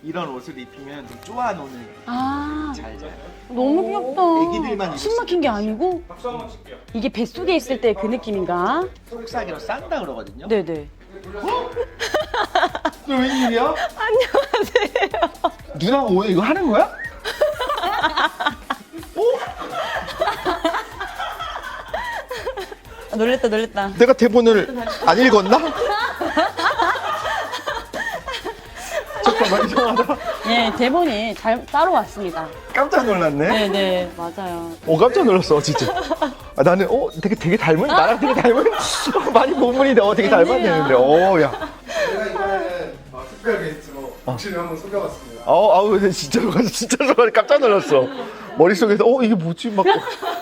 이런 옷을 입히면 좀 쪼아놓는 아, 잘 자요. 너무 귀엽다. 애기들만 입을 숨 막힌 게 아니고 박수 한번 칠게요. 이게 뱃속에 있을 때 그 느낌인가? 속삭이로 싼다 그러거든요. 네네. 너 웬일이야? 안녕하세요. 누나가 오늘 이거 하는 거야? 아, 놀랬다. 내가 대본을 안 읽었나? 잠깐만 이상하다. 예, 대본이 잘 따라왔습니다. 깜짝 놀랐네. 네네, 맞아요. 깜짝 놀랐어 진짜. 아, 나는 되게 닮은 나랑 되게 닮은 많이 본 분인데 되게 닮았는데 야. 제가 이번에는 특별 게스트로 박씨를 한번 소개해봤습니다. 아우 진짜로 깜짝 놀랐어. 머릿속에서 이게 뭐지 막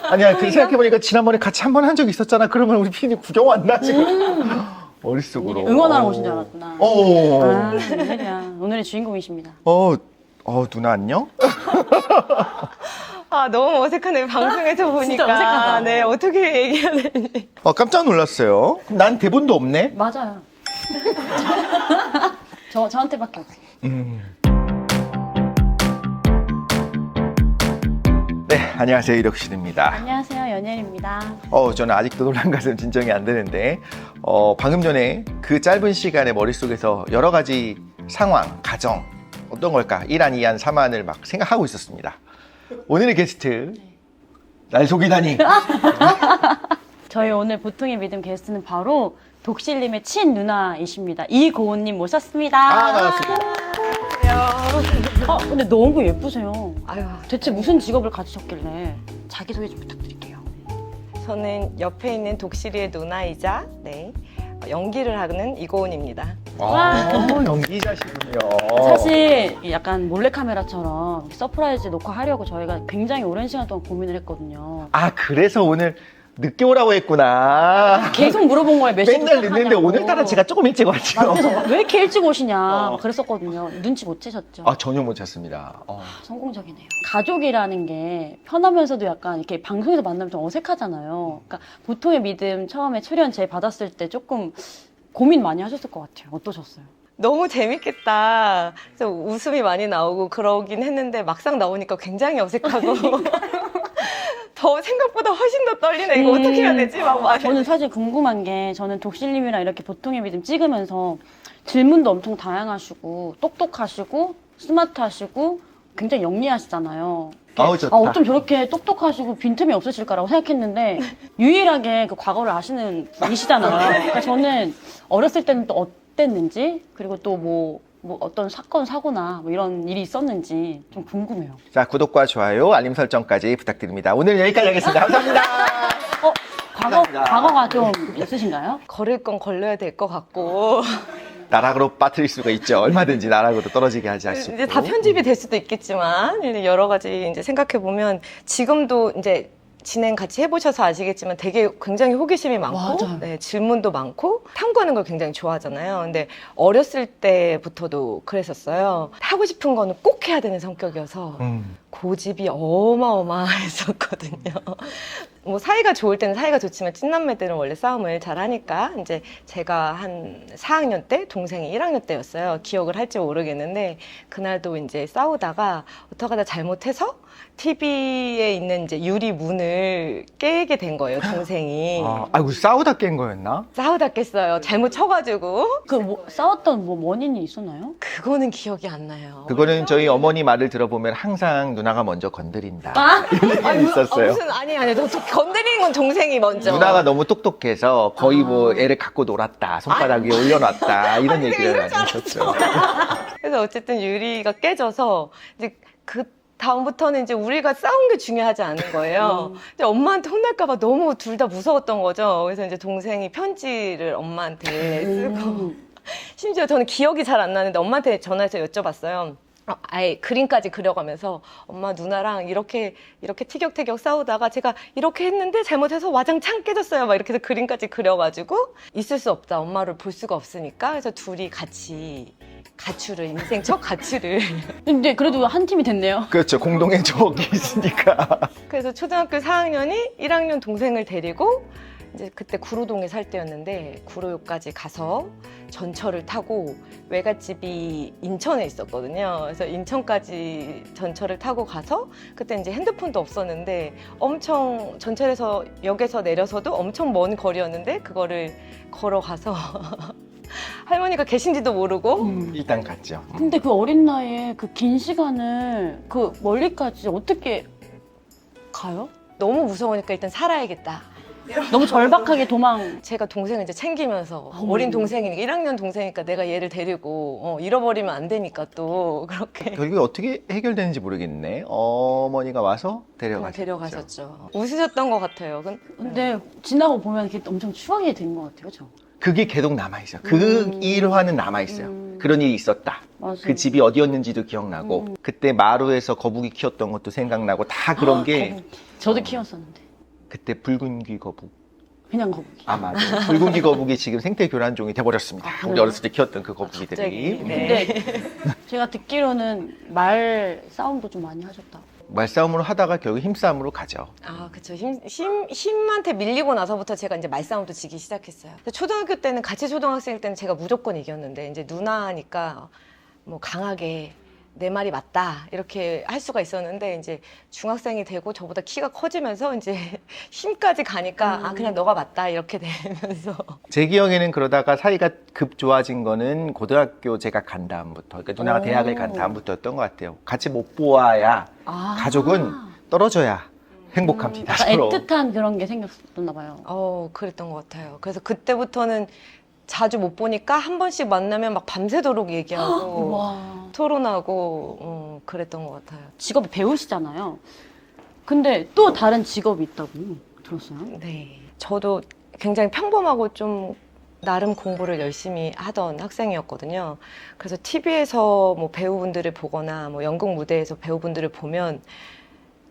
아니야 그 생각해보니까 지난번에 같이 한 번 한 적 있었잖아. 그러면 우리 피디 구경 왔나 지금 머릿속으로 응원하러 오신 줄 알았구나. 아, 웬일이야. 오늘의 주인공이십니다. 누나 안녕? 아, 너무 어색하네요. 방송에서 보니까. 진짜 어색하다. 네, 어떻게 얘기해야 되는지. 깜짝 놀랐어요. 난 대본도 없네. 맞아요. 저한테밖에 없어요. 네, 안녕하세요 이력신입니다. 안녕하세요, 연예인입니다. 저는 아직도 놀란 가슴 진정이 안 되는데 방금 전에 그 짧은 시간에 머릿속에서 여러 가지 상황, 가정 어떤 걸까? 1안, 2안, 3안을 막 생각하고 있었습니다. 오늘의 게스트 날 속이다니. 저희 오늘 보통의 믿음 게스트는 바로 독실님의 친누나이십니다. 이고은님 모셨습니다. 반갑습니다. 근데 너무 예쁘세요. 아유, 대체 무슨 직업을 가지셨길래 자기소개 좀 부탁드릴게요. 저는 옆에 있는 독실이의 누나이자, 네, 연기를 하는 이고은입니다. 연기자시군요. 사실 약간 몰래카메라처럼 서프라이즈 녹화하려고 저희가 굉장히 오랜 시간 동안 고민을 했거든요. 그래서 오늘 늦게 오라고 했구나. 계속 물어본 거예요. 몇 시에 맨날 늦는데 도착하냐고. 오늘따라 제가 조금 일찍 왔죠. 그래서 왜 이렇게 일찍 오시냐 그랬었거든요. 눈치 못 채셨죠? 전혀 못 찾습니다. 성공적이네요. 가족이라는 게 편하면서도 약간 이렇게 방송에서 만나면 좀 어색하잖아요. 그러니까 보통의 믿음 처음에 출연 제 받았을 때 조금 고민 많이 하셨을 것 같아요. 어떠셨어요? 너무 재밌겠다. 그래서 웃음이 많이 나오고 그러긴 했는데 막상 나오니까 굉장히 어색하고. 더 생각보다 훨씬 더 떨리네. 이거 어떻게 해야 되지? 막 말해. 저는 사실 궁금한 게 저는 독실님이랑 이렇게 보통의 믿음 찍으면서 질문도 엄청 다양하시고 똑똑하시고 스마트하시고 굉장히 영리하시잖아요. 좋다. 어쩜 저렇게 똑똑하시고 빈틈이 없으실까라고 생각했는데 유일하게 그 과거를 아시는 분이시잖아요. 그러니까 저는 어렸을 때는 또 어땠는지 그리고 또 뭐 어떤 사건 사고나 뭐 이런 일이 있었는지 좀 궁금해요. 자, 구독과 좋아요, 알림 설정까지 부탁드립니다. 오늘 여기까지 하겠습니다. 감사합니다. 감사합니다. 과거가 좀 있으신가요? 걸을 건 걸려야 될 것 같고. 나락으로 빠뜨릴 수가 있죠. 얼마든지 나락으로 떨어지게 하지 않습니까? 이제 다 편집이 될 수도 있겠지만, 이제 여러 가지 이제 생각해보면, 지금도 이제 진행 같이 해보셔서 아시겠지만 되게 굉장히 호기심이 많고, 맞아요. 네, 질문도 많고, 탐구하는 걸 굉장히 좋아하잖아요. 근데 어렸을 때부터도 그랬었어요. 하고 싶은 거는 꼭 해야 되는 성격이어서, 고집이 어마어마했었거든요. 뭐 사이가 좋을 때는 사이가 좋지만 찐남매들은 원래 싸움을 잘 하니까 이제 제가 한 4학년 때 동생이 1학년 때였어요. 기억을 할지 모르겠는데 그날도 이제 싸우다가 어떡하다 잘못해서 TV에 있는 이제 유리 문을 깨게 된 거예요, 동생이. 아이고, 싸우다 깬 거였나? 싸우다 깼어요. 잘못 쳐가지고. 싸웠던 원인이 있었나요? 그거는 기억이 안 나요. 그거는 저희 어머니 말을 들어보면 항상 누나가 먼저 건드린다. 이런 얘기 있었어요. 아니, 건드리는 건 동생이 먼저. 누나가 너무 똑똑해서 거의 뭐 애를 갖고 놀았다. 손바닥 위에 올려놨다. 이런 얘기를 많이 했었죠. 그래서 어쨌든 유리가 깨져서 이제 그 다음부터는 이제 우리가 싸운 게 중요하지 않은 거예요. 이제 엄마한테 혼날까봐 너무 둘 다 무서웠던 거죠. 그래서 이제 동생이 편지를 엄마한테 쓰고 심지어 저는 기억이 잘 안 나는데 엄마한테 전화해서 여쭤봤어요. 아예 그림까지 그려가면서 엄마 누나랑 이렇게 티격태격 싸우다가 제가 이렇게 했는데 잘못해서 와장창 깨졌어요. 막 이렇게 해서 그림까지 그려가지고 있을 수 없다. 엄마를 볼 수가 없으니까. 그래서 둘이 같이 가출을 인생 첫 가출을 근데 그래도 한 팀이 됐네요. 그렇죠. 공동의 적이 있으니까. 그래서 초등학교 4학년이 1학년 동생을 데리고 이제 그때 구로동에 살 때였는데 구로까지 가서 전철을 타고 외갓집이 인천에 있었거든요. 그래서 인천까지 전철을 타고 가서 그때 이제 핸드폰도 없었는데 엄청 전철에서 역에서 내려서도 엄청 먼 거리였는데 그거를 걸어가서 할머니가 계신지도 모르고 일단 갔죠. 근데 그 어린 나이에 그 긴 시간을 그 멀리까지 어떻게 가요? 너무 무서우니까 일단 살아야겠다. 너무 절박하게 도망. 제가 동생을 이제 챙기면서 어머. 어린 동생이니까 1학년 동생이니까 내가 얘를 데리고 잃어버리면 안 되니까 또 그렇게 결국에 어떻게 해결되는지 모르겠네. 어머니가 와서 데려가셨죠. 데려가셨죠. 웃으셨던 것 같아요. 근데 지나고 보면 그게 엄청 추억이 된 것 같아요, 그죠? 그게 계속 남아있어요. 그 일화는 남아있어요. 그런 일이 있었다. 맞아요. 그 집이 어디였는지도 기억나고 그때 마루에서 거북이 키웠던 것도 생각나고 다 그런 게 거북이. 저도 키웠었는데. 그때 붉은 귀 거북. 그냥 거북이. 아 맞아. 붉은 귀 거북이 지금 생태 교란종이 돼버렸습니다. 우리 어렸을 때 키웠던 그 거북이들이. 갑자기. 네. 근데 제가 듣기로는 말 싸움도 좀 많이 하셨다. 말싸움으로 하다가 결국 힘싸움으로 가죠. 아, 그쵸. 힘한테 밀리고 나서부터 제가 이제 말싸움도 지기 시작했어요. 근데 초등학교 때는 같이 초등학생일 때는 제가 무조건 이겼는데 이제 누나니까 뭐 강하게 내 말이 맞다 이렇게 할 수가 있었는데 이제 중학생이 되고 저보다 키가 커지면서 이제 힘까지 가니까 아 그냥 너가 맞다 이렇게 되면서 제 기억에는 그러다가 사이가 급 좋아진 거는 고등학교 제가 간 다음부터, 그러니까 누나가 오. 대학을 간 다음부터였던 것 같아요. 같이 못 보아야 아. 가족은 떨어져야 행복합니다. 약간 서로. 애틋한 그런 게 생겼었나 봐요. 그랬던 것 같아요. 그래서 그때부터는 자주 못 보니까 한 번씩 만나면 막 밤새도록 얘기하고 와. 토론하고 그랬던 것 같아요. 직업이 배우시잖아요. 근데 또 다른 직업이 있다고 들었어요. 네. 저도 굉장히 평범하고 좀 나름 공부를 열심히 하던 학생이었거든요. 그래서 TV에서 뭐 배우분들을 보거나 뭐 연극 무대에서 배우분들을 보면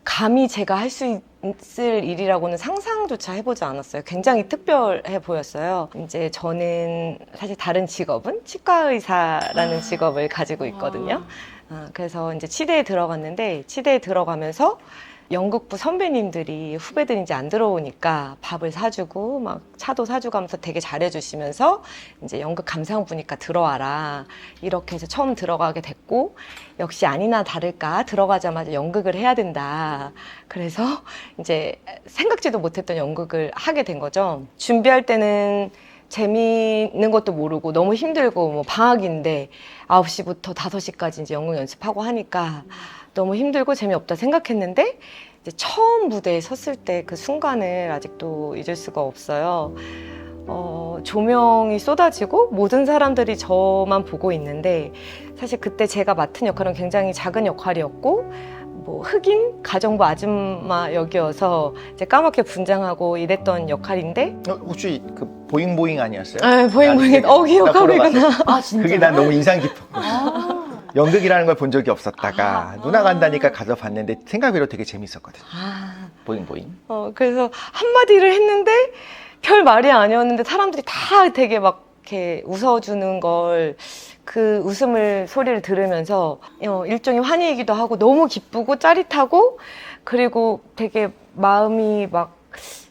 감히 제가 할 수 있을 일이라고는 상상조차 해보지 않았어요. 굉장히 특별해 보였어요. 이제 저는 사실 다른 직업은 치과 의사라는 직업을 가지고 있거든요. 그래서 이제 치대에 들어갔는데 치대에 들어가면서 연극부 선배님들이 후배들이 이제 안 들어오니까 밥을 사주고 막 차도 사주고 하면서 되게 잘해주시면서 이제 연극 감상부니까 들어와라 이렇게 해서 처음 들어가게 됐고 역시 아니나 다를까 들어가자마자 연극을 해야 된다. 그래서 이제 생각지도 못했던 연극을 하게 된 거죠. 준비할 때는 재미있는 것도 모르고 너무 힘들고 뭐 방학인데 9시부터 5시까지 이제 연극 연습하고 하니까 너무 힘들고 재미없다 생각했는데 이제 처음 무대에 섰을 때 그 순간을 아직도 잊을 수가 없어요. 조명이 쏟아지고 모든 사람들이 저만 보고 있는데 사실 그때 제가 맡은 역할은 굉장히 작은 역할이었고 뭐 흑인 가정부 아줌마 역이어서 이제 까맣게 분장하고 이랬던 역할인데 혹시 그 보잉보잉 아니었어요? 보잉보잉 기억하고 있구나. 아 진짜. 그게 난 너무 인상 깊었고 아. 연극이라는 걸 본 적이 없었다가 누나 간다니까 가서 봤는데 생각외로 되게 재밌었거든요. 보잉보잉. 그래서 한마디를 했는데 별 말이 아니었는데 사람들이 다 되게 막 이렇게 웃어주는 걸 그 웃음을 소리를 들으면서 일종의 환희이기도 하고 너무 기쁘고 짜릿하고 그리고 되게 마음이 막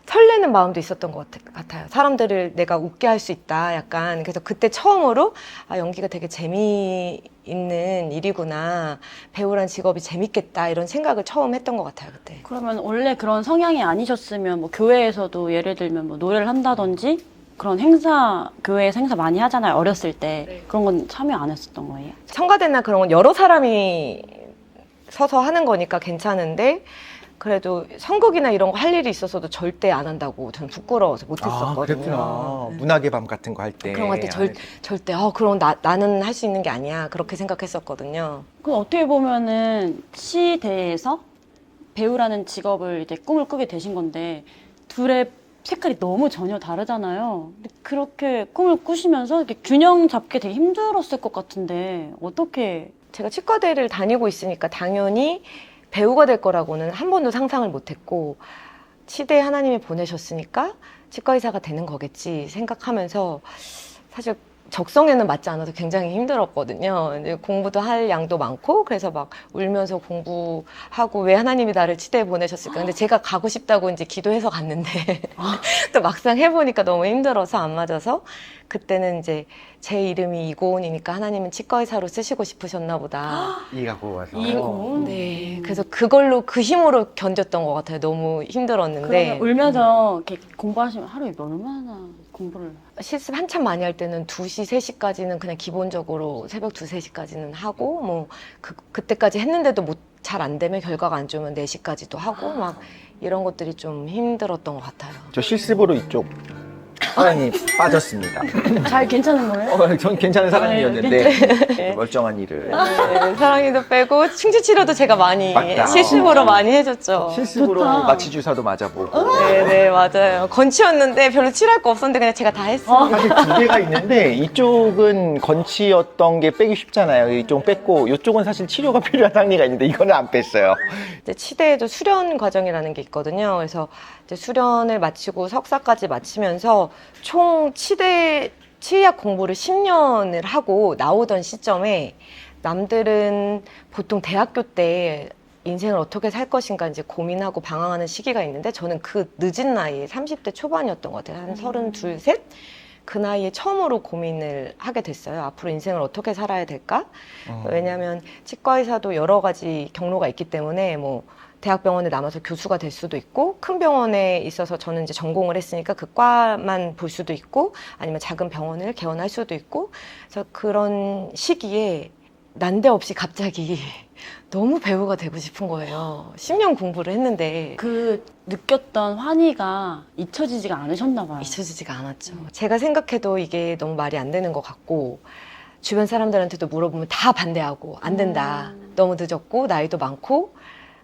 설레는 마음도 있었던 것 같아요. 사람들을 내가 웃게 할 수 있다 약간. 그래서 그때 처음으로 연기가 되게 재미있는 일이구나, 배우란 직업이 재밌겠다 이런 생각을 처음 했던 것 같아요 그때. 그러면 원래 그런 성향이 아니셨으면 뭐 교회에서도 예를 들면 뭐 노래를 한다든지 그런 행사, 교회에서 행사 많이 하잖아요, 어렸을 때. 네. 그런 건 참여 안 했었던 거예요? 성가대나 그런 건 여러 사람이 서서 하는 거니까 괜찮은데 그래도 선곡이나 이런 거 할 일이 있어서도 절대 안 한다고 저는 부끄러워서 못했었거든요. 그랬구나. 문학의 밤 같은 거 할 때. 그런 거 할 때 절대 그럼 나는 할 수 있는 게 아니야 그렇게 생각했었거든요. 그럼 어떻게 보면은 시대에서 배우라는 직업을 이제 꿈을 꾸게 되신 건데 둘의 색깔이 너무 전혀 다르잖아요. 근데 그렇게 꿈을 꾸시면서 이렇게 균형 잡기 되게 힘들었을 것 같은데 어떻게? 제가 치과대를 다니고 있으니까 당연히 배우가 될 거라고는 한 번도 상상을 못했고 치대에 하나님이 보내셨으니까 치과 의사가 되는 거겠지 생각하면서 사실 적성에는 맞지 않아서 굉장히 힘들었거든요. 이제 공부도 할 양도 많고 그래서 막 울면서 공부하고 왜 하나님이 나를 치대에 보내셨을까. 근데 제가 가고 싶다고 이제 기도해서 갔는데 또 막상 해보니까 너무 힘들어서 안 맞아서 그때는 이제 제 이름이 이고은이니까 하나님은 치과의사로 쓰시고 싶으셨나 보다. 이가 고와서. 이고. 네. 그래서 그걸로 그 힘으로 견뎠던 것 같아요. 너무 힘들었는데. 그러면 울면서 이렇게 공부하시면 하루에 얼마나 공부를. 실습 한참 많이 할 때는 2시, 3시까지는 그냥 기본적으로 새벽 2, 3시까지는 하고, 뭐, 그때까지 했는데도 잘 안 되면 결과가 안 좋으면 4시까지도 하고, 막 이런 것들이 좀 힘들었던 것 같아요. 저 실습으로 이쪽 사랑이 빠졌습니다. 잘 괜찮은 거예요? 전 괜찮은 사람이었는데 멀쩡한 일을. 네, 사랑이도 빼고 충치치료도 제가 많이 맞다. 실습으로 많이 해줬죠. 실습으로 좋다. 마취 주사도 맞아보고. 네, 네, 맞아요. 건치였는데 별로 치료할 거 없었는데 그냥 제가 다 했어요. 사실 두 개가 있는데 이쪽은 건치였던 게 빼기 쉽잖아요. 이쪽은 뺐고 이쪽은 사실 치료가 필요한 상리가 있는데 이거는 안 뺐어요. 이제 치대에도 수련 과정이라는 게 있거든요. 그래서 이제 수련을 마치고 석사까지 마치면서 총 치의학 공부를 10년을 하고 나오던 시점에 남들은 보통 대학교 때 인생을 어떻게 살 것인가 이제 고민하고 방황하는 시기가 있는데 저는 그 늦은 나이에 30대 초반이었던 것 같아요. 한 32, 셋? 그 나이에 처음으로 고민을 하게 됐어요. 앞으로 인생을 어떻게 살아야 될까? 왜냐하면 치과의사도 여러 가지 경로가 있기 때문에 뭐 대학병원에 남아서 교수가 될 수도 있고 큰 병원에 있어서 저는 이제 전공을 했으니까 그 과만 볼 수도 있고 아니면 작은 병원을 개원할 수도 있고 그래서 그런 시기에 난데없이 갑자기 너무 배우가 되고 싶은 거예요. 10년 공부를 했는데 그 느꼈던 환희가 잊혀지지가 않으셨나 봐요. 잊혀지지가 않았죠. 제가 생각해도 이게 너무 말이 안 되는 것 같고 주변 사람들한테도 물어보면 다 반대하고 안 된다. 너무 늦었고 나이도 많고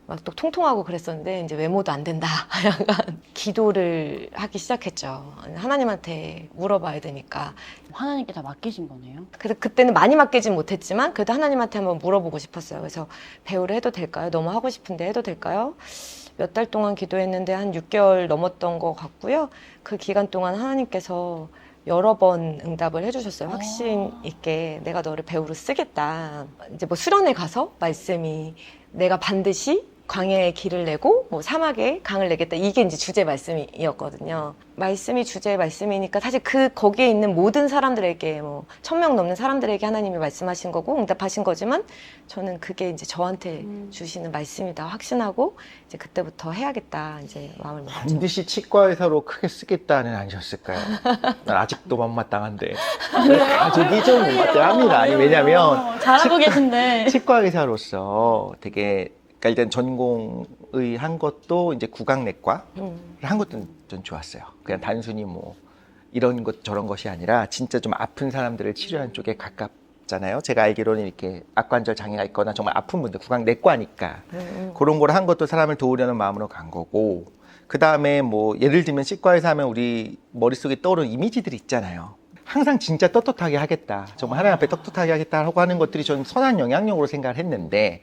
막 또 통통하고 그랬었는데 이제 외모도 안 된다. 약간 기도를 하기 시작했죠. 하나님한테 물어봐야 되니까. 하나님께 다 맡기신 거네요. 그래서 그때는 많이 맡기진 못했지만 그래도 하나님한테 한번 물어보고 싶었어요. 그래서 배우를 해도 될까요? 너무 하고 싶은데 해도 될까요? 몇 달 동안 기도했는데 한 6개월 넘었던 것 같고요. 그 기간 동안 하나님께서 여러 번 응답을 해주셨어요. 확신 있게 내가 너를 배우로 쓰겠다. 이제 뭐 수련회 가서 말씀이 내가 반드시 광야에 길을 내고 뭐 사막에 강을 내겠다. 이게 이제 주제 말씀이었거든요. 말씀이 주제 말씀이니까 사실 거기에 있는 모든 사람들에게 뭐 1000명 넘는 사람들에게 하나님이 말씀하신 거고 응답하신 거지만 저는 그게 이제 저한테 주시는 말씀이다 확신하고 이제 그때부터 해야겠다 이제 마음을 먹었죠. 반드시 치과의사로 크게 쓰겠다는 아니셨을까요? 난 아직도 못마땅한데 가족이 좀 못마땅합니다. 아니 왜냐면 잘하고 계신데. 치과의사로서 되게 그러니까 일단 전공의 한 것도 이제 구강내과를 한 것도 전 좋았어요. 그냥 단순히 뭐 이런 것 저런 것이 아니라 진짜 좀 아픈 사람들을 치료하는 쪽에 가깝잖아요. 제가 알기로는 이렇게 악관절 장애가 있거나 정말 아픈 분들 구강내과니까 그런 걸 한 것도 사람을 도우려는 마음으로 간 거고 그 다음에 뭐 예를 들면 치과에서 하면 우리 머릿속에 떠오르는 이미지들이 있잖아요. 항상 진짜 떳떳하게 하겠다. 정말 하나님 앞에 떳떳하게 하겠다 하고 하는 것들이 저는 선한 영향력으로 생각을 했는데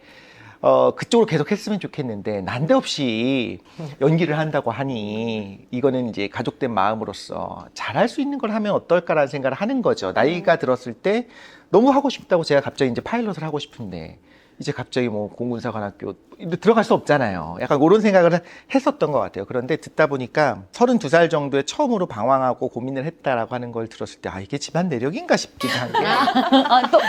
그쪽으로 계속 했으면 좋겠는데 난데없이 연기를 한다고 하니 이거는 이제 가족된 마음으로서 잘할 수 있는 걸 하면 어떨까라는 생각을 하는 거죠. 나이가 들었을 때 너무 하고 싶다고 제가 갑자기 이제 파일럿을 하고 싶은데 이제 갑자기 뭐 공군사관학교 들어갈 수 없잖아요. 약간 그런 생각을 했었던 것 같아요. 그런데 듣다 보니까 32살 정도에 처음으로 방황하고 고민을 했다라고 하는 걸 들었을 때 이게 집안 내력인가 싶긴 한데 또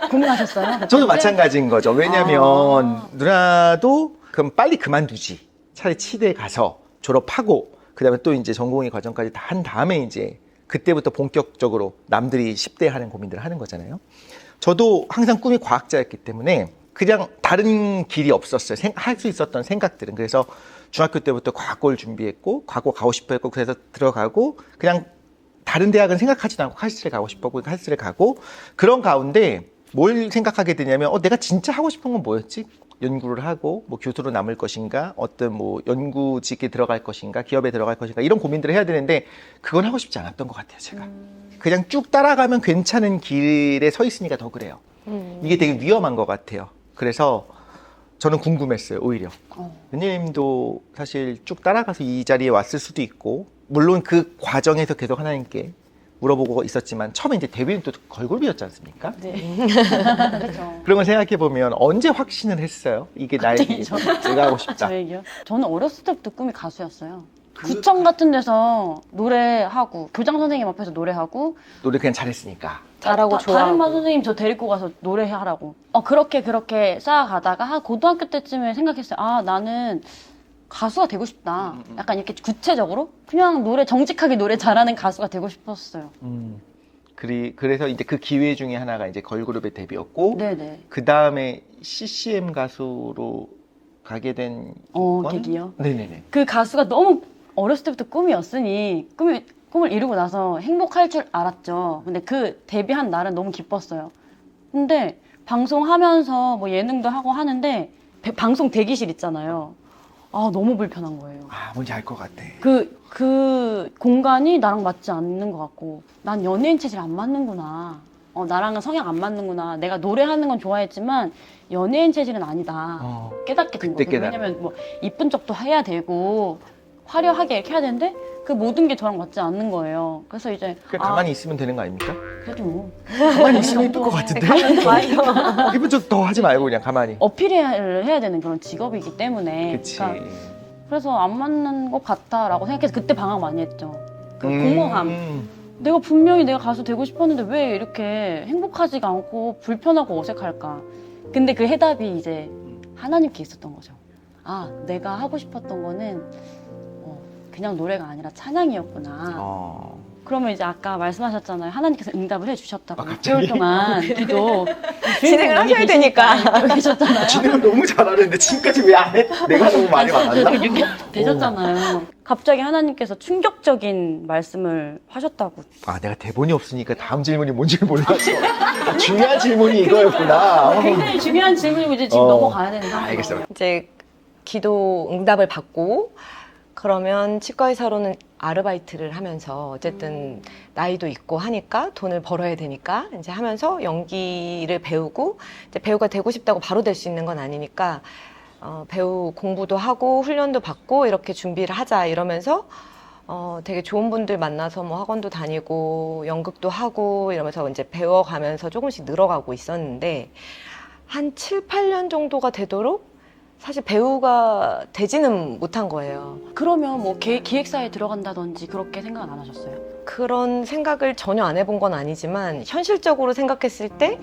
고민하셨어요? 저도 마찬가지인 거죠. 왜냐면 누나도 그럼 빨리 그만두지. 차라리 치대에 가서 졸업하고 그다음에 또 이제 전공의 과정까지 다 한 다음에 이제 그때부터 본격적으로 남들이 10대 하는 고민들을 하는 거잖아요. 저도 항상 꿈이 과학자였기 때문에 그냥 다른 길이 없었어요. 할 수 있었던 생각들은. 그래서 중학교 때부터 과학고를 준비했고 과학고 가고 싶어 했고 그래서 들어가고 그냥 다른 대학은 생각하지도 않고 칼스트를 가고 싶었고 칼스트를 가고 그런 가운데 뭘 생각하게 되냐면 내가 진짜 하고 싶은 건 뭐였지? 연구를 하고 뭐 교수로 남을 것인가 어떤 뭐 연구직에 들어갈 것인가 기업에 들어갈 것인가 이런 고민들을 해야 되는데 그건 하고 싶지 않았던 것 같아요. 제가 그냥 쭉 따라가면 괜찮은 길에 서 있으니까 더 그래요. 이게 되게 위험한 것 같아요. 그래서 저는 궁금했어요. 오히려 은혜님도 사실 쭉 따라가서 이 자리에 왔을 수도 있고 물론 그 과정에서 계속 하나님께 물어보고 있었지만 처음에 이제 데뷔는 또 걸그룹이었지 않습니까? 네. 그렇죠. 그런 걸 생각해 보면 언제 확신을 했어요? 이게 나의 갑자기 내가 하고 싶다. 저 얘기요? 저는 어렸을 때부터 꿈이 가수였어요. 구청 같은 데서 노래하고 교장 선생님 앞에서 노래하고 노래 그냥 잘했으니까. 잘하고 다른 좋아하고. 반 선생님 저 데리고 가서 노래하라고. 그렇게 쌓아가다가 한 고등학교 때쯤에 생각했어요. 아, 나는 가수가 되고 싶다. 약간 이렇게 구체적으로 그냥 정직하게 노래 잘하는 가수가 되고 싶었어요. 그래서 이제 그 기회 중에 하나가 이제 걸그룹의 데뷔였고, 네네. 그 다음에 CCM 가수로 가게 된 건? 계기요. 네네네. 그 가수가 너무 어렸을 때부터 꿈이었으니 꿈을 이루고 나서 행복할 줄 알았죠. 근데 그 데뷔한 날은 너무 기뻤어요. 근데 방송하면서 뭐 예능도 하고 하는데 방송 대기실 있잖아요. 아, 너무 불편한 거예요. 아, 뭔지 알 것 같아. 그 공간이 나랑 맞지 않는 것 같고, 난 연예인 체질 안 맞는구나. 나랑은 성향 안 맞는구나. 내가 노래하는 건 좋아했지만 연예인 체질은 아니다. 깨닫게 된 그때 거예요. 왜냐면 뭐 이쁜 척도 해야 되고 화려하게 이렇게 해야 되는데 그 모든 게 저랑 맞지 않는 거예요. 그래서 이제 그냥 가만히 있으면 되는 거 아닙니까? 그래도 뭐 가만히 있으면 이쁠 것 같은데? 이쁜 척 더 하지 말고 그냥 가만히. 어필을 해야 되는 그런 직업이기 때문에. 그치. 그래서 안 맞는 것 같다라고 생각해서 그때 방황 많이 했죠. 그 공허함. 내가 분명히 내가 가수 되고 싶었는데 왜 이렇게 행복하지가 않고 불편하고 어색할까? 근데 그 해답이 이제 하나님께 있었던 거죠. 아, 내가 하고 싶었던 거는 그냥 노래가 아니라 찬양이었구나. 그러면 이제 아까 말씀하셨잖아요. 하나님께서 응답을 해주셨다고. 6개월 동안 기도 진행을 하셔야 되니까. 계셨잖아요. 진행을 너무 잘하는데 지금까지 왜 안 해? 내가 너무 많이 많았나? 6개월 되셨잖아요. 갑자기 하나님께서 충격적인 말씀을 하셨다고. 아, 내가 대본이 없으니까 다음 질문이 뭔지 몰랐어. 아, 중요한 질문이 이거였구나. 굉장히 중요한 질문이고 이제 지금 넘어가야 되는 상황이에요. 알겠어요. 이제 기도 응답을 받고 그러면 치과 의사로는 아르바이트를 하면서 어쨌든 나이도 있고 하니까 돈을 벌어야 되니까 이제 하면서 연기를 배우고 이제 배우가 되고 싶다고 바로 될 수 있는 건 아니니까 배우 공부도 하고 훈련도 받고 이렇게 준비를 하자 이러면서 되게 좋은 분들 만나서 뭐 학원도 다니고 연극도 하고 이러면서 이제 배워가면서 조금씩 늘어가고 있었는데 한 7, 8년 정도가 되도록 사실 배우가 되지는 못한 거예요. 그러면 뭐 기획사에 들어간다든지 그렇게 생각 안 하셨어요? 그런 생각을 전혀 안 해본 건 아니지만 현실적으로 생각했을 때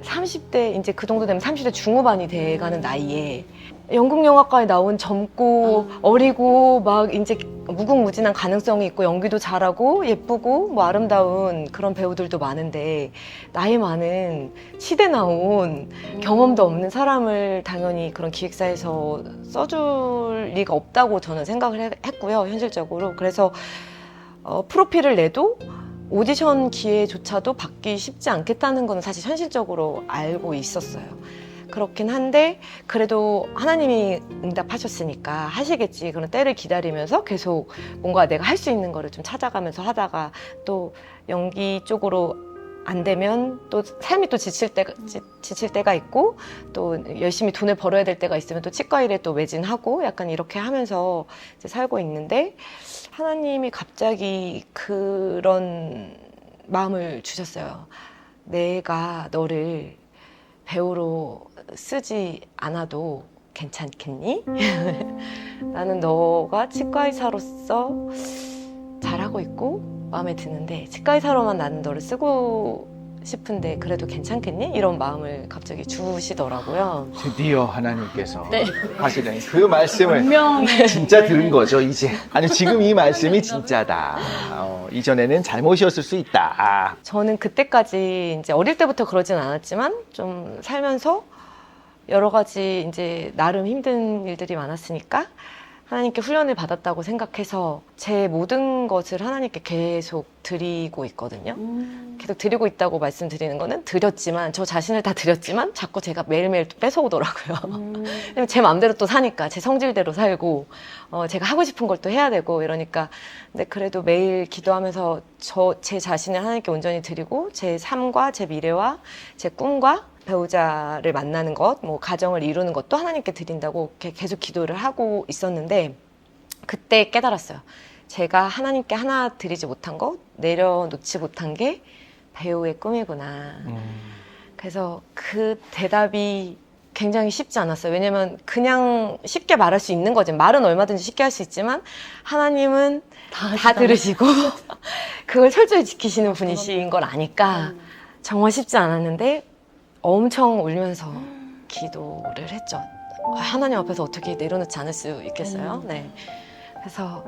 30대 이제 그 정도 되면 30대 중후반이 돼가는 나이에 연극영화과에 나온 젊고 어리고 막 이제 무궁무진한 가능성이 있고 연기도 잘하고 예쁘고 뭐 아름다운 그런 배우들도 많은데 나이 많은 시대 나온 경험도 없는 사람을 당연히 그런 기획사에서 써줄 리가 없다고 저는 생각을 했고요, 현실적으로. 그래서 프로필을 내도 오디션 기회조차도 받기 쉽지 않겠다는 건 사실 현실적으로 알고 있었어요. 그렇긴 한데 그래도 하나님이 응답하셨으니까 하시겠지 그런 때를 기다리면서 계속 뭔가 내가 할 수 있는 거를 좀 찾아가면서 하다가 또 연기 쪽으로 안 되면 또 삶이 또 지칠 때가 있고 또 열심히 돈을 벌어야 될 때가 있으면 또 치과 일에 또 매진하고 약간 이렇게 하면서 이제 살고 있는데 하나님이 갑자기 그런 마음을 주셨어요. 내가 너를 배우로 쓰지 않아도 괜찮겠니? 나는 너가 치과의사로서 잘하고 있고 마음에 드는데 치과의사로만 나는 너를 쓰고 싶은데 그래도 괜찮겠니? 이런 마음을 갑자기 주시더라고요. 드디어 하나님께서 네. 하시는 그 말씀을 분명히 진짜 들은 거죠, 이제. 아니, 지금 이 말씀이 진짜다. 이전에는 잘못이었을 수 있다. 저는 그때까지 이제 어릴 때부터 그러진 않았지만 좀 살면서 여러 가지 이제 나름 힘든 일들이 많았으니까 하나님께 훈련을 받았다고 생각해서 제 모든 것을 하나님께 계속 드리고 있거든요. 계속 드리고 있다고 말씀드리는 거는 드렸지만 저 자신을 다 드렸지만 자꾸 제가 매일매일 또 뺏어오더라고요. 왜냐면 제 마음대로 또 사니까 제 성질대로 살고 제가 하고 싶은 걸 또 해야 되고 이러니까 근데 그래도 매일 기도하면서 제 자신을 하나님께 온전히 드리고 제 삶과 제 미래와 제 꿈과 배우자를 만나는 것, 뭐 가정을 이루는 것도 하나님께 드린다고 계속 기도를 하고 있었는데 그때 깨달았어요. 제가 하나님께 하나 드리지 못한 거, 내려놓지 못한 게 배우의 꿈이구나. 그래서 그 대답이 굉장히 쉽지 않았어요. 왜냐면 그냥 쉽게 말할 수 있는 거지. 말은 얼마든지 쉽게 할 수 있지만 하나님은 다 들으시고 그걸 철저히 지키시는 분이신 걸 아니까 정말 쉽지 않았는데 엄청 울면서 기도를 했죠. 하나님 앞에서 어떻게 내려놓지 않을 수 있겠어요? 네. 그래서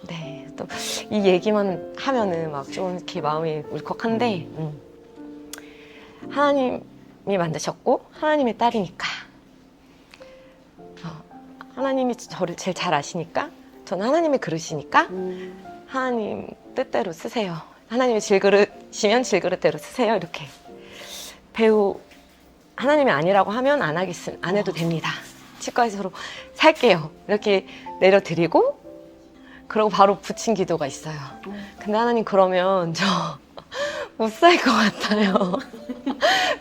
네, 또 이 얘기만 하면은 막 좀 이렇게 마음이 울컥한데 하나님이 만드셨고 하나님의 딸이니까 하나님이 저를 제일 잘 아시니까 저는 하나님의 그릇이니까 하나님 뜻대로 쓰세요. 하나님의 질그릇이면 질그릇대로 쓰세요. 이렇게 배우 하나님이 아니라고 하면 안 해도 됩니다. 치과에서 서로 살게요. 이렇게 내려드리고 그러고 바로 붙인 기도가 있어요. 근데 하나님 그러면 저 못 살 것 같아요.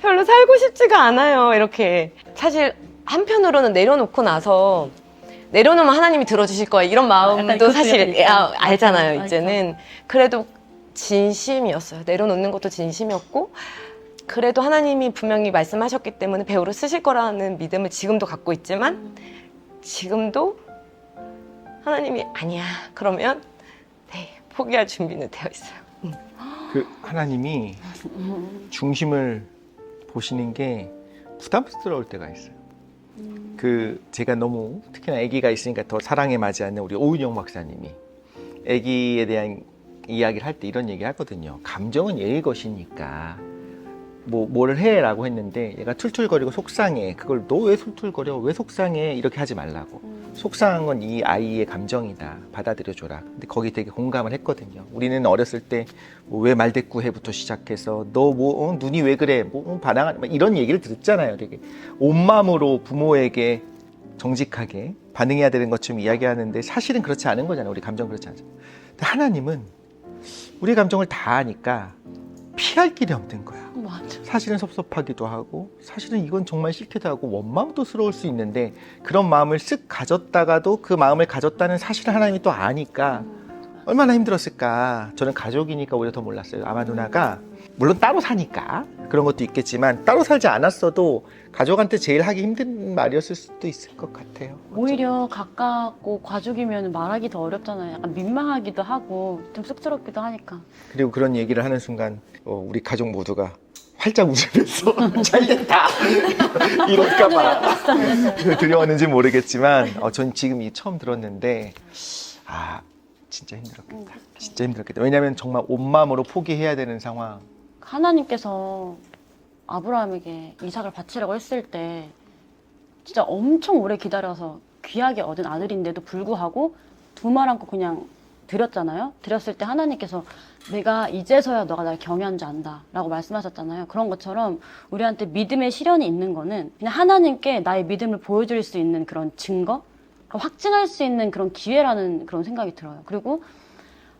별로 살고 싶지가 않아요. 이렇게 사실 한편으로는 내려놓고 나서 내려놓으면 하나님이 들어주실 거야 이런 마음도 사실 알잖아요. 이제는 그래도 진심이었어요. 내려놓는 것도 진심이었고 그래도 하나님이 분명히 말씀하셨기 때문에 배우로 쓰실 거라는 믿음을 지금도 갖고 있지만 지금도 하나님이 아니야 그러면 네, 포기할 준비는 되어 있어요. 그 하나님이 중심을 보시는 게 부담스러울 때가 있어요. 그 제가 너무 특히나 아기가 있으니까 더 사랑에 맞지 않는 우리 오은영 박사님이 아기에 대한 이야기를 할 때 이런 얘기 하거든요. 감정은 얘의 것이니까 뭐를 해라고 했는데 얘가 툴툴거리고 속상해. 그걸 너 왜 툴툴거려? 왜 속상해? 이렇게 하지 말라고. 속상한 건 이 아이의 감정이다. 받아들여줘라. 근데 거기 되게 공감을 했거든요. 우리는 어렸을 때 왜 말대꾸해부터 시작해서 너 눈이 왜 그래? 반항하는 이런 얘기를 들었잖아요. 되게 온 마음으로 부모에게 정직하게 반응해야 되는 것처럼 이야기하는데 사실은 그렇지 않은 거잖아요. 우리 감정 그렇지 않죠. 근데 하나님은 우리 감정을 다 아니까 피할 길이 없는 거야. 맞아. 사실은 섭섭하기도 하고 사실은 이건 정말 싫기도 하고 원망도스러울 수 있는데 그런 마음을 쓱 가졌다가도 그 마음을 가졌다는 사실을 하나님이 또 아니까 얼마나 힘들었을까. 저는 가족이니까 오히려 더 몰랐어요. 아마 누나가 물론 따로 사니까 그런 것도 있겠지만 따로 살지 않았어도 가족한테 제일 하기 힘든 말이었을 수도 있을 것 같아요. 오히려 가깝고 가족이면 말하기 더 어렵잖아요. 약간 민망하기도 하고 좀 쑥스럽기도 하니까. 그리고 그런 얘기를 하는 순간 우리 가족 모두가 활짝 웃으면서 잘됐다 이럴까봐 들려왔는지 모르겠지만 전 지금 이 처음 들었는데 진짜 힘들었겠다. 진짜 힘들었겠다. 왜냐하면 정말 온 마음으로 포기해야 되는 상황. 하나님께서 아브라함에게 이삭을 바치라고 했을 때 진짜 엄청 오래 기다려서 귀하게 얻은 아들인데도 불구하고 두 말 않고 그냥 드렸잖아요. 드렸을 때 하나님께서 내가 이제서야 너가 날 경외한 줄 안다 라고 말씀하셨잖아요. 그런 것처럼 우리한테 믿음의 시련이 있는 거는 그냥 하나님께 나의 믿음을 보여줄 수 있는 그런 증거, 확증할 수 있는 그런 기회라는 그런 생각이 들어요. 그리고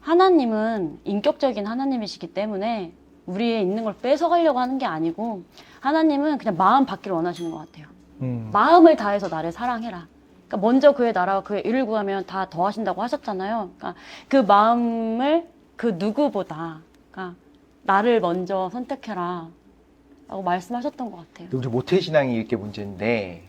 하나님은 인격적인 하나님이시기 때문에 우리의 있는 걸 뺏어가려고 하는 게 아니고 하나님은 그냥 마음 받기를 원하시는 것 같아요. 마음을 다해서 나를 사랑해라. 그러니까 먼저 그의 나라와 그의 일을 구하면 다 더하신다고 하셨잖아요. 그러니까 그 마음을 그 누구보다 그러니까 나를 먼저 선택해라 라고 말씀하셨던 것 같아요. 우리 모태신앙이 이렇게 문제인데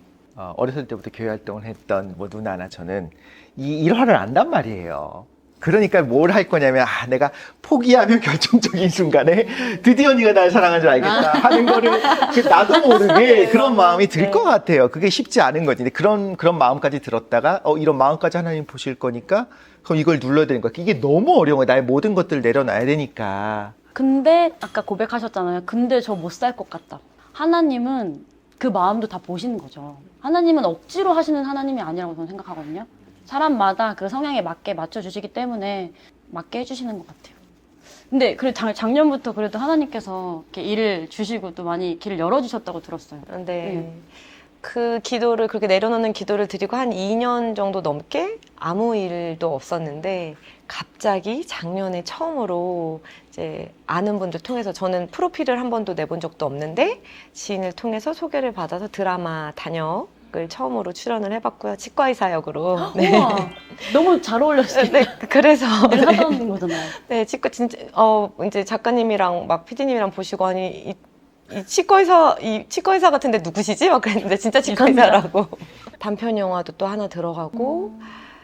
어렸을 때부터 교회 활동을 했던 누나나 저는 이 일화를 안단 말이에요. 그러니까 뭘 할 거냐면 내가 포기하면 결정적인 순간에 드디어 네가 날 사랑한 줄 알겠다 하는 거를 나도 모르게 그런 마음이 들 것 같아요. 그게 쉽지 않은 거지. 근데 그런 마음까지 들었다가 이런 마음까지 하나님 보실 거니까 그럼 이걸 눌러야 되는 거야. 이게 너무 어려운 거야. 나의 모든 것들을 내려놔야 되니까. 근데 아까 고백하셨잖아요. 근데 저 못 살 것 같다. 하나님은 그 마음도 다 보시는 거죠. 하나님은 억지로 하시는 하나님이 아니라고 저는 생각하거든요. 사람마다 그 성향에 맞게 맞춰주시기 때문에 맞게 해주시는 것 같아요. 근데 작년부터 그래도 하나님께서 이렇게 일을 주시고 또 많이 길을 열어주셨다고 들었어요. 네. 그 기도를 그렇게 내려놓는 기도를 드리고 한 2년 정도 넘게 아무 일도 없었는데 갑자기 작년에 처음으로 이제 아는 분들 통해서 저는 프로필을 한 번도 내본 적도 없는데 지인을 통해서 소개를 받아서 드라마 다녀 역을 처음으로 출연을 해봤고요. 치과의사 역으로. 네. 우와, 너무 잘 어울렸어요. 네, 그래서 늘 하던 거잖아요. 네, 치과 진짜 이제 작가님이랑 막 PD님이랑 보시고 아니 이 치과의사 같은데 누구시지? 막 그랬는데 진짜 치과의사라고. 단편 영화도 또 하나 들어가고.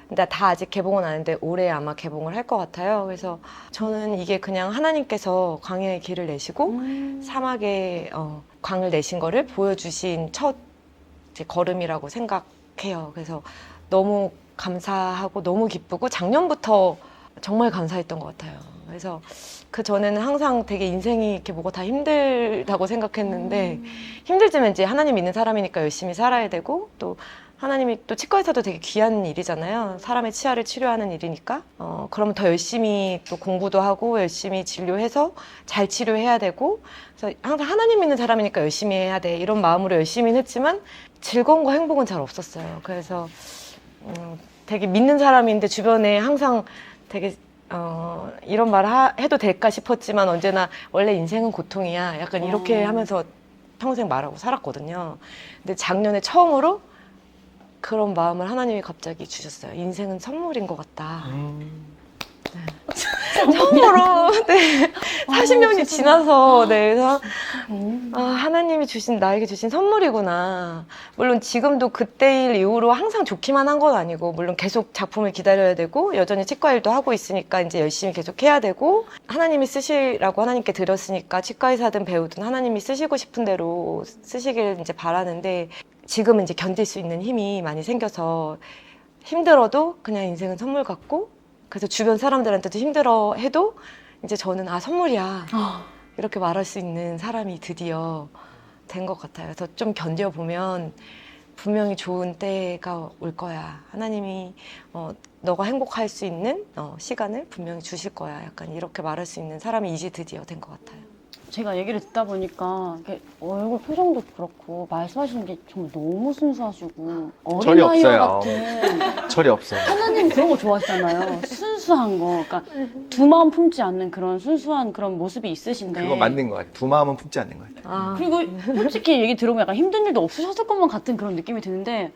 근데 다 아직 개봉은 안 했는데 올해 아마 개봉을 할 것 같아요. 그래서 저는 이게 그냥 하나님께서 광야의 길을 내시고 사막에 광을 내신 거를 보여주신 첫 이제 걸음이라고 생각해요. 그래서 너무 감사하고 너무 기쁘고 작년부터 정말 감사했던 것 같아요. 그래서 그 전에는 항상 되게 인생이 이렇게 뭐가 다 힘들다고 생각했는데 힘들지만 이제 하나님 믿는 사람이니까 열심히 살아야 되고 또 하나님이 또 치과의사도 되게 귀한 일이잖아요. 사람의 치아를 치료하는 일이니까. 그러면 더 열심히 또 공부도 하고 열심히 진료해서 잘 치료해야 되고. 그래서 항상 하나님 믿는 사람이니까 열심히 해야 돼. 이런 마음으로 열심히 했지만 즐거움과 행복은 잘 없었어요. 그래서 되게 믿는 사람인데 주변에 항상 되게 이런 말 해도 될까 싶었지만 언제나 원래 인생은 고통이야. 약간 이렇게 하면서 평생 말하고 살았거든요. 근데 작년에 처음으로 그런 마음을 하나님이 갑자기 주셨어요. 인생은 선물인 것 같다. 처음으로, 네. 40년이 지나서, 네. 그래서, 하나님이 나에게 주신 선물이구나. 물론 지금도 그때 일 이후로 항상 좋기만 한 건 아니고, 물론 계속 작품을 기다려야 되고, 여전히 치과 일도 하고 있으니까 이제 열심히 계속 해야 되고, 하나님이 쓰시라고 하나님께 드렸으니까, 치과의사든 배우든 하나님이 쓰시고 싶은 대로 쓰시길 이제 바라는데, 지금은 이제 견딜 수 있는 힘이 많이 생겨서 힘들어도 그냥 인생은 선물 같고 그래서 주변 사람들한테도 힘들어 해도 이제 저는 선물이야 이렇게 말할 수 있는 사람이 드디어 된 것 같아요. 그래서 좀 견뎌보면 분명히 좋은 때가 올 거야. 하나님이 너가 행복할 수 있는 시간을 분명히 주실 거야. 약간 이렇게 말할 수 있는 사람이 이제 드디어 된 것 같아요. 제가 얘기를 듣다 보니까 이렇게 얼굴 표정도 그렇고 말씀하시는 게 정말 너무 순수하시고 절이 어린아이와 없어요. 같은 절이 없어요. 하나님 그런 거 좋아하시잖아요. 순수한 거. 그러니까 두 마음 품지 않는 그런 순수한 그런 모습이 있으신데 그거 맞는 것 같아요. 두 마음은 품지 않는 것 같아요. 그리고 솔직히 얘기 들어보면 약간 힘든 일도 없으셨을 것만 같은 그런 느낌이 드는데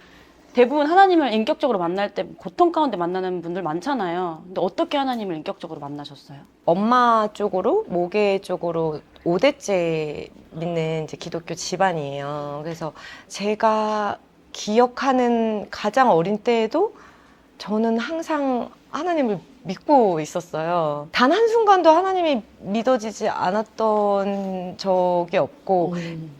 대부분 하나님을 인격적으로 만날 때 고통 가운데 만나는 분들 많잖아요. 근데 어떻게 하나님을 인격적으로 만나셨어요? 엄마 쪽으로, 모계 쪽으로 5대째 믿는 이제 기독교 집안이에요. 그래서 제가 기억하는 가장 어린 때에도 저는 항상 하나님을 믿고 있었어요. 단 한순간도 하나님이 믿어지지 않았던 적이 없고,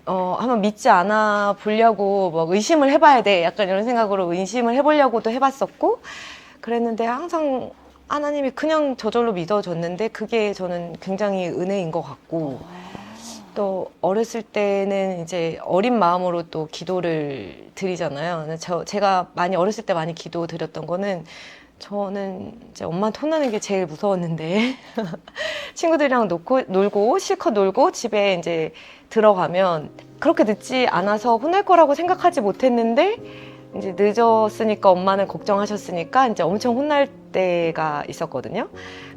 한번 믿지 않아 보려고 뭐 의심을 해봐야 돼. 약간 이런 생각으로 의심을 해보려고도 해봤었고, 그랬는데 항상 하나님이 그냥 저절로 믿어줬는데 그게 저는 굉장히 은혜인 것 같고, 또 어렸을 때는 이제 어린 마음으로 또 기도를 드리잖아요. 제가 많이 어렸을 때 많이 기도 드렸던 거는 저는 이제 엄마한테 혼나는 게 제일 무서웠는데 친구들이랑 놀고 실컷 놀고 집에 이제 들어가면 그렇게 늦지 않아서 혼날 거라고 생각하지 못했는데 이제 늦었으니까 엄마는 걱정하셨으니까 이제 엄청 혼날 때가 있었거든요.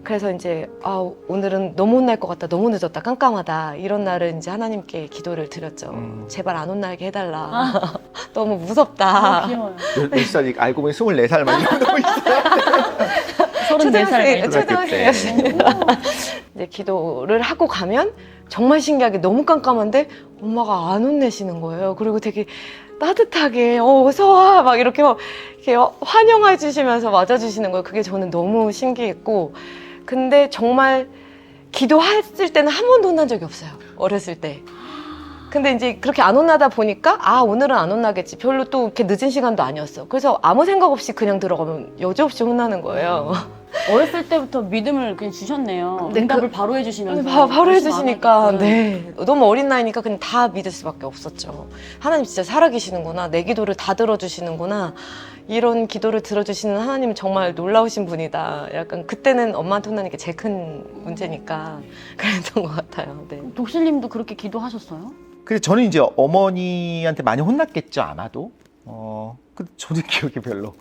그래서 이제 오늘은 너무 혼날 것 같다, 너무 늦었다, 깜깜하다 이런 날은 이제 하나님께 기도를 드렸죠. 제발 안 혼나게 해달라. 너무 무섭다. 귀여워요. 몇 살이 알고 보니 24살 만 정도 있어요. 34살. 초등학생이었습니다. 이제 기도를 하고 가면 정말 신기하게 너무 깜깜한데 엄마가 안 혼내시는 거예요. 그리고 되게 따뜻하게 어서 와 막 이렇게 환영해 주시면서 맞아주시는 거예요. 그게 저는 너무 신기했고, 근데 정말 기도했을 때는 한 번도 혼난 적이 없어요. 어렸을 때. 근데 이제 그렇게 안 혼나다 보니까 오늘은 안 혼나겠지. 별로 또 이렇게 늦은 시간도 아니었어. 그래서 아무 생각 없이 그냥 들어가면 여지없이 혼나는 거예요. 어렸을 때부터 믿음을 그냥 주셨네요. 네, 응답을 바로 해주시면서. 바로 해주시니까, 말하니까. 네. 너무 어린 나이니까 그냥 다 믿을 수밖에 없었죠. 하나님 진짜 살아계시는구나. 내 기도를 다 들어주시는구나. 이런 기도를 들어주시는 하나님은 정말 놀라우신 분이다. 약간 그때는 엄마한테 혼나는 게 제일 큰 문제니까 그랬던 것 같아요. 네. 독실님도 그렇게 기도하셨어요? 근데 저는 이제 어머니한테 많이 혼났겠죠, 아마도. 근데 저도 기억이 별로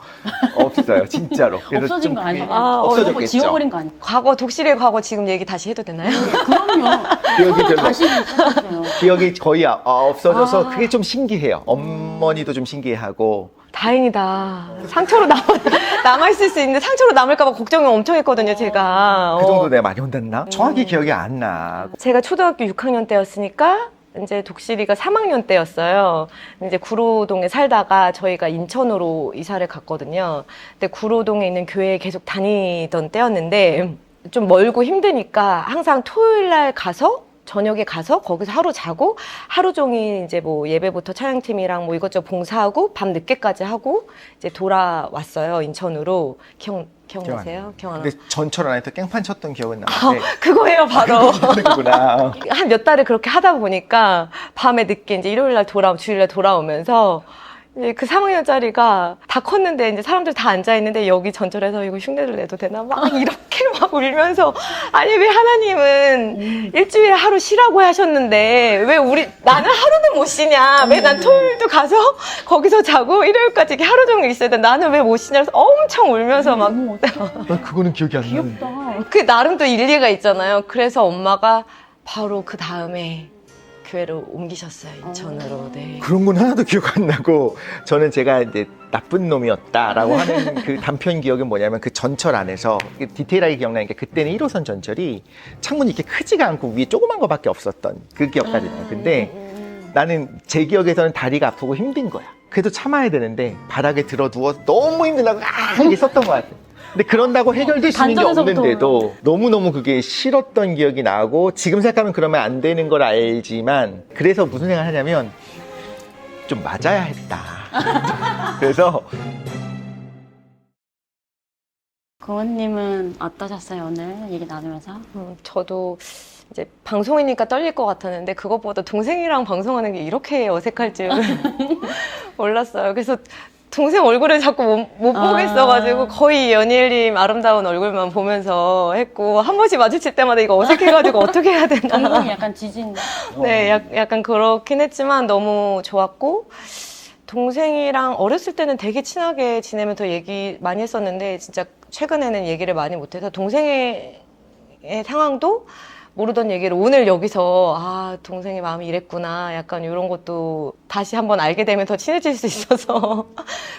없어요, 진짜로. 그래서 없어진 좀 거 아니에요? 그게 아, 없어졌겠죠. 지워버린 거 아니에요? 과거, 독실의 과거 지금 얘기 다시 해도 되나요? 그럼요. 기억이 별로 다시 생각해요. 기억이 거의 없어져서 아. 그게 좀 신기해요. 어머니도 좀 신기해하고. 다행이다. 상처로 남아있을 수 있는데 상처로 남을까봐 걱정을 엄청 했거든요, 제가. 그 정도 내가 많이 혼났나? 정확히 기억이 안 나. 제가 초등학교 6학년 때였으니까 이제 독실이가 3학년 때였어요. 이제 구로동에 살다가 저희가 인천으로 이사를 갔거든요. 근데 구로동에 있는 교회에 계속 다니던 때였는데 좀 멀고 힘드니까 항상 토요일 날 가서 저녁에 가서 거기서 하루 자고 하루 종일 이제 뭐 예배부터 찬양팀이랑 뭐 이것저것 봉사하고 밤 늦게까지 하고 이제 돌아왔어요. 인천으로. 기억나세요? 기억 안 나요? 근데 전철 안에서 깽판 쳤던 기억은 나는데. 그거예요, 바로. 그구나. 한 몇 달을 그렇게 하다 보니까 밤에 늦게 이제 일요일 날 주일날 돌아오면서 이제 그 3학년짜리가 다 컸는데 이제 사람들 다 앉아있는데 여기 전철에서 이거 흉내를 내도 되나? 막 이렇게 막 울면서 아니 왜 하나님은 일주일에 하루 쉬라고 하셨는데 왜 나는 하루도 못 쉬냐? 왜 난 토요일도 가서 거기서 자고 일요일까지 이렇게 하루 종일 있어야 돼? 나는 왜 못 쉬냐? 그래서 엄청 울면서 막 어머, 난 그거는 기억이 안 나는데. 귀엽다. 그 나름 또 일리가 있잖아요. 그래서 엄마가 바로 그 다음에 교회로 옮기셨어요, 인천으로. 네. 그런 건 하나도 기억 안 나고, 저는 제가 이제 나쁜 놈이었다라고 하는 그 단편 기억은 뭐냐면 그 전철 안에서 디테일하게 기억나는 게 그때는 1호선 전철이 창문이 이렇게 크지가 않고 위에 조그만 거밖에 없었던 그 기억까지 나요. 근데 나는 제 기억에서는 다리가 아프고 힘든 거야. 그래도 참아야 되는데 바닥에 들어 누워서 너무 힘들다고 이게 썼던 것 같아. 근데 그런다고 해결될 수 있는 게 단전에서부터 없는데도 너무너무 그게 싫었던 기억이 나고, 지금 생각하면 그러면 안 되는 걸 알지만, 그래서 무슨 생각을 하냐면 좀 맞아야 했다. 그래서 고은님은 어떠셨어요, 오늘 얘기 나누면서? 저도 이제 방송이니까 떨릴 것 같았는데 그것보다 동생이랑 방송하는 게 이렇게 어색할 줄은 몰랐어요. 그래서 동생 얼굴을 자꾸 못 보겠어가지고 거의 연일님 아름다운 얼굴만 보면서 했고, 한 번씩 마주칠 때마다 이거 어색해가지고 어떻게 해야 되나. 동공이 약간 지진다. 네, 약간 그렇긴 했지만 너무 좋았고, 동생이랑 어렸을 때는 되게 친하게 지내면서 얘기 많이 했었는데 진짜 최근에는 얘기를 많이 못해서 동생의 상황도 모르던 얘기를 오늘 여기서 동생의 마음이 이랬구나 약간 이런 것도 다시 한번 알게 되면 더 친해질 수 있어서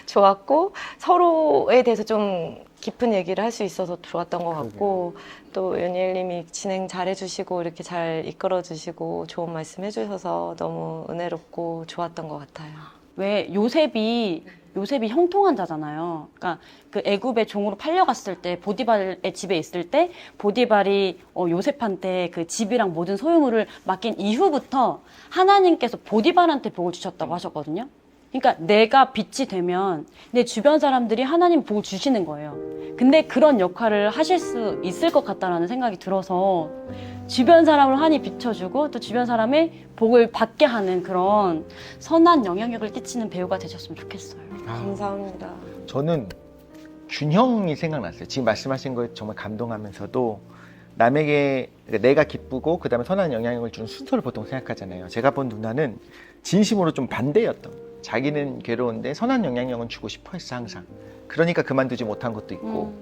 좋았고, 서로에 대해서 좀 깊은 얘기를 할 수 있어서 좋았던 것 같고, 또 연예일님이 진행 잘 해주시고 이렇게 잘 이끌어주시고 좋은 말씀 해주셔서 너무 은혜롭고 좋았던 것 같아요. 왜 요셉이 형통한 자잖아요. 그러니까 그 애굽의 종으로 팔려갔을 때 보디발의 집에 있을 때 보디발이 요셉한테 그 집이랑 모든 소유물을 맡긴 이후부터 하나님께서 보디발한테 복을 주셨다고 하셨거든요. 그러니까 내가 빛이 되면 내 주변 사람들이 하나님 복을 주시는 거예요. 근데 그런 역할을 하실 수 있을 것 같다라는 생각이 들어서 주변 사람을 환히 비춰주고 또 주변 사람의 복을 받게 하는 그런 선한 영향력을 끼치는 배우가 되셨으면 좋겠어요. 감사합니다. 저는 균형이 생각났어요. 지금 말씀하신 거에 정말 감동하면서도, 남에게 내가 기쁘고 그 다음에 선한 영향력을 주는 순서를 보통 생각하잖아요. 제가 본 누나는 진심으로 좀 반대였던 거예요. 자기는 괴로운데 선한 영향력은 주고 싶어 했어, 항상. 그러니까 그만두지 못한 것도 있고,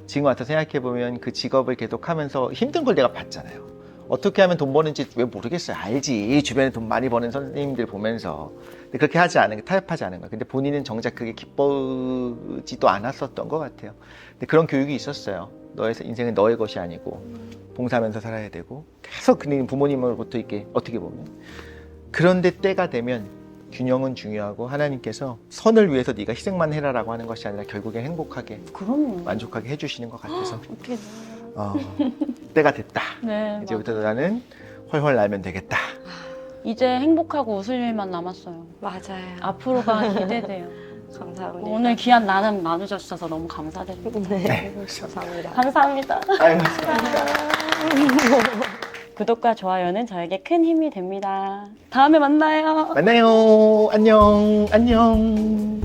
지금 와서 생각해보면 그 직업을 계속하면서 힘든 걸 내가 봤잖아요. 어떻게 하면 돈 버는지 왜 모르겠어요. 알지. 주변에 돈 많이 버는 선생님들 보면서. 근데 그렇게 하지 않은 거, 타협하지 않은 거예요. 근데 본인은 정작 그게 기쁘지도 않았었던 것 같아요. 근데 그런 교육이 있었어요. 너의 인생은 너의 것이 아니고 봉사하면서 살아야 되고, 계속 그는 부모님으로부터 이렇게 어떻게 보면. 그런데 때가 되면 균형은 중요하고, 하나님께서 선을 위해서 네가 희생만 해라라고 하는 것이 아니라 결국엔 행복하게 그럼요. 만족하게 해주시는 것 같아서 어떻게 때가 됐다. 네, 이제부터 나는 훨훨 날면 되겠다. 이제 행복하고 웃을 일만 남았어요. 맞아요. 앞으로가 기대돼요. 감사합니다. 오늘 귀한 나눔 나누셔서 너무 감사드립니다. 네, 감사합니다. 감사합니다. 아유, 구독과 좋아요는 저에게 큰 힘이 됩니다. 다음에 만나요. 만나요. 안녕. 안녕.